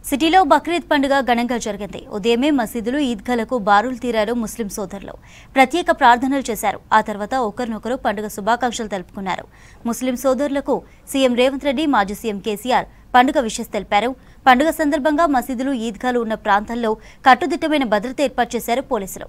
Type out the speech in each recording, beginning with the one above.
సిటీలో బక్రీద్ పండుగ ఘనంగా జరిగింది. ఉదయమే మసీదులు, ఈద్గాలకు బారులు తీరారు ముస్లిం సోదరులు. ప్రత్యేక ప్రార్థనలు చేశారు. ఆ తర్వాత ఒకరినొకరు పండుగ శుభాకాంక్షలు తెలుపుకున్నారు. ముస్లిం సోదరులకు సీఎం రేవంత్ రెడ్డి, మాజీ సీఎం కేసీఆర్ పండుగ విషెస్ తెలిపారు. పండుగ సందర్భంగా మసీదులు, ఈద్గాలు ఉన్న ప్రాంతాల్లో కట్టుదిట్టమైన భద్రత ఏర్పాటు చేశారు పోలీసులు.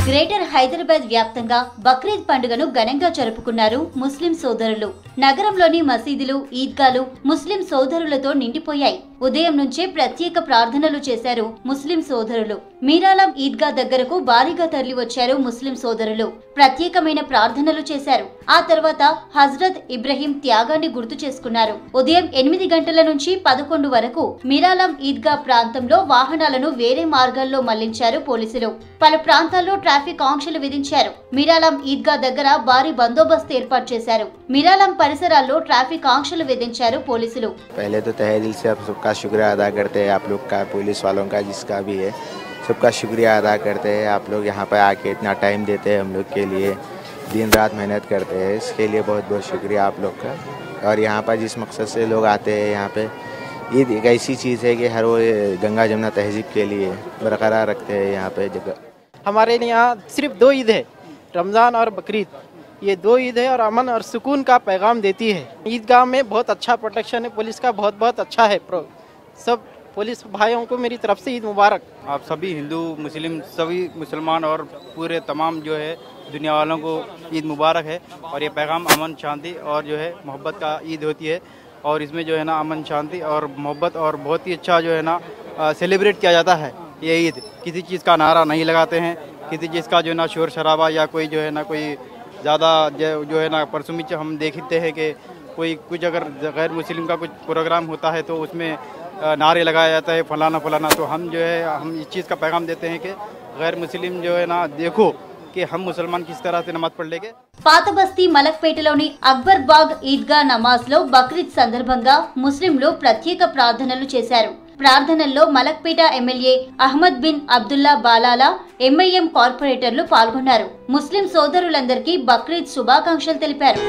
గ్రేటర్ హైదరాబాద్ వ్యాప్తంగా బక్రీద్ పండుగను ఘనంగా జరుపుకున్నారు ముస్లిం సోదరులు. నగరంలోని మసీదులు, ఈద్గాలు ముస్లిం సోదరులతో నిండిపోయాయి. ఉదయం నుంచే ప్రత్యేక ప్రార్థనలు చేశారు ముస్లిం సోదరులు. మీరాలం ఈద్గా దగ్గరకు భారీగా తరలివచ్చారు ముస్లిం సోదరులు. ప్రత్యేకమైన ప్రార్థనలు చేశారు. ఆ తర్వాత హజ్రత్ ఇబ్రహీం త్యాగాన్ని గుర్తు చేసుకున్నారు. ఉదయం 8 గంటల నుంచి 11 వరకు మీరాలం ఈద్గా ప్రాంతంలో వాహనాలను వేరే మార్గాల్లో మళ్లించారు పోలీసులు. పలు ప్రాంతాల్లో ట్రాఫిక్ ఆంక్షలు విధించారు. మీరాలం ఈద్గా దగ్గర భారీ బందోబస్తు ఏర్పాటు చేశారు. మీరాలం పరిసరాల్లో ట్రాఫిక్ ఆంక్షలు విధించారు పోలీసులు. पहले तो तहे दिल से आप सबका शुक्रिया अदा करते हैं, आप लोग का, पुलिस वालों का, जिसका भी है सबका शुक्रिया अदा करते हैं। आप लोग यहाँ पर आके इतना टाइम देते हैं हम लोग के लिए, दिन रात मेहनत करते हैं, इसके लिए बहुत बहुत शुक्रिया आप लोग का। और यहाँ पर जिस मकसद से लोग आते हैं, यहाँ पे ईद एक ऐसी चीज़ है कि हर वो गंगा जमुना तहजीब के लिए बरकरार रखते हैं यहाँ पे जगह। हमारे यहाँ सिर्फ 2 ईद है, रमज़ान और बकरीद। ये 2 ईद है और अमन और सुकून का पैगाम देती है। ईदगाह में बहुत अच्छा प्रोटेक्शन है, पुलिस का बहुत बहुत अच्छा है। सब पुलिस भाइयों को मेरी तरफ से ईद मुबारक। आप सभी हिंदू, मुस्लिम, सभी मुसलमान और पूरे तमाम जो है दुनिया वालों को ईद मुबारक है। और ये पैगाम अमन, शांति और जो है मोहब्बत का ईद होती है। और इसमें जो है ना अमन, शांति और मोहब्बत और बहुत ही अच्छा जो है ना सेलिब्रेट किया जाता है ये ईद। किसी चीज़ का नारा नहीं लगाते हैं, किसी चीज़ का जो है ना शोर शराबा या कोई जो है ना कोई ज़्यादा जो है ना परसुमी हम देखते हैं कि कोई कुछ अगर गैर मुस्लिम का कुछ प्रोग्राम होता है तो उसमें नारे लगाया जाता है फलाना फलाना। तो हम जो है हम इस चीज़ का पैगाम देते हैं कि गैर मुस्लिम जो है ना देखो कि हम मुसलमान किस तरह से नमाज पढ़ लेंगे। పాత బస్తీ మలక్పేటలోని అక్బర్ బాగ్ ఈద్గా నమాజ్లో బక్రీద్ సందర్భంగా ముస్లింలు ప్రత్యేక ప్రార్థనలు చేశారు. ప్రార్థనల్లో మలక్పేట ఎమ్మెల్యే అహ్మద్ బిన్ అబ్దుల్లా బాలాలా, ఎంఐఎం కార్పొరేటర్లు పాల్గొన్నారు. ముస్లిం సోదరులందరికీ బక్రీద్ శుభాకాంక్షలు తెలిపారు.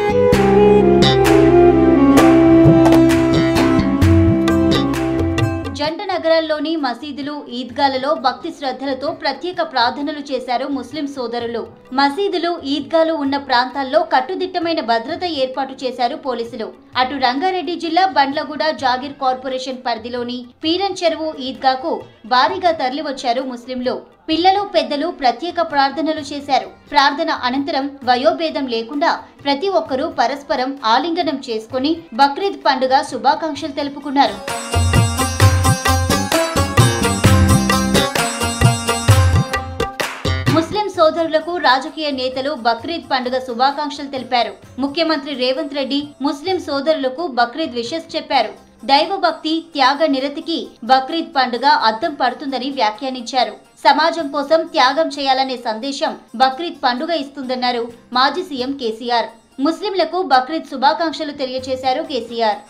జంట నగరాల్లోని మసీదులు, ఈద్గాలలో భక్తి శ్రద్ధలతో ప్రత్యేక ప్రార్థనలు చేశారు ముస్లిం సోదరులు. మసీదులు, ఈద్గాలు ఉన్న ప్రాంతాల్లో కట్టుదిట్టమైన భద్రత ఏర్పాటు చేశారు పోలీసులు. అటు రంగారెడ్డి జిల్లా బండ్లగూడ జాగీర్ కార్పొరేషన్ పరిధిలోని పీరన్ చెరువు ఈద్గాకు భారీగా తరలివచ్చారు ముస్లింలు. పిల్లలు, పెద్దలు ప్రత్యేక ప్రార్థనలు చేశారు. ప్రార్థన అనంతరం వయోభేదం లేకుండా ప్రతి ఒక్కరూ పరస్పరం ఆలింగనం చేసుకుని బక్రీద్ పండుగ శుభాకాంక్షలు తెలుపుకున్నారు. ముస్లిం సోదరులకు రాజకీయ నేతలు బక్రీద్ పండుగ శుభాకాంక్షలు తెలిపారు. ముఖ్యమంత్రి రేవంత్ రెడ్డి ముస్లిం సోదరులకు బక్రీద్ విషెస్ చెప్పారు. దైవభక్తి, త్యాగ నిరతికి బక్రీద్ పండుగ అద్దం పడుతుందని వ్యాఖ్యానించారు. సమాజం కోసం త్యాగం చేయాలనే సందేశం బక్రీద్ పండుగ ఇస్తుందన్నారు మాజీ సీఎం కేసీఆర్. ముస్లింలకు బక్రీద్ శుభాకాంక్షలు తెలియజేశారు కేసీఆర్.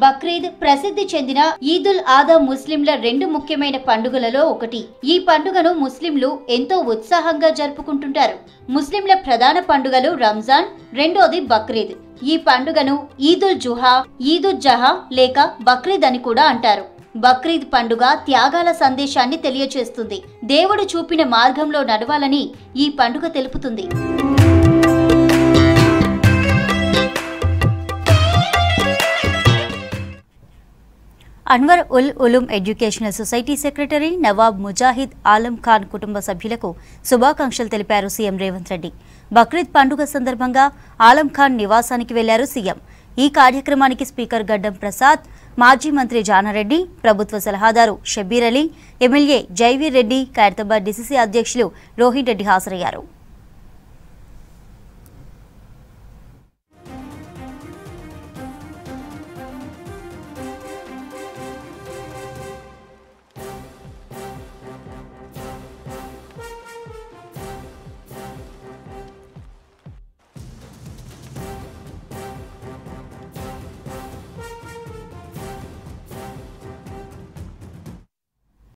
బక్రీద్ ప్రసిద్ధి చెందిన ఈదుల్ ఆదా ముస్లింల 2 ముఖ్యమైన పండుగలలో ఒకటి. ఈ పండుగను ముస్లింలు ఎంతో ఉత్సాహంగా జరుపుకుంటుంటారు. ముస్లింల ప్రధాన పండుగలు రంజాన్, రెండోది బక్రీద్. ఈ పండుగను ఈదుల్ జుహా, ఈదుల్ జహా లేక బక్రీద్ అని కూడా అంటారు. బక్రీద్ పండుగ త్యాగాల సందేశాన్ని తెలియజేస్తుంది. దేవుడు చూపిన మార్గంలో నడవాలని ఈ పండుగ తెలుపుతుంది. Anwar ul Uloom educational society secretary Nawab Mujahid Alam Khan కుటుంబ సభ్యులకు శుభాకాంక్షలు తెలిపారు సీఎం రేవంత్ రెడ్డి. బక్రీద్ పండుగ సందర్భంగా ఆలం ఖాన్ నివాసానికి వెళ్లారు సీఎం. ఈ కార్యక్రమానికి స్పీకర్ గడ్డం ప్రసాద్, మాజీ మంత్రి జానారెడ్డి, ప్రభుత్వ సలహాదారు షబీర్ అలీ, ఎమ్మెల్యే జైవీర్ రెడ్డి, ఖైరతాబాద్ డీసీసీ అధ్యక్షులు రోహిన్ రెడ్డి హాజరయ్యారు.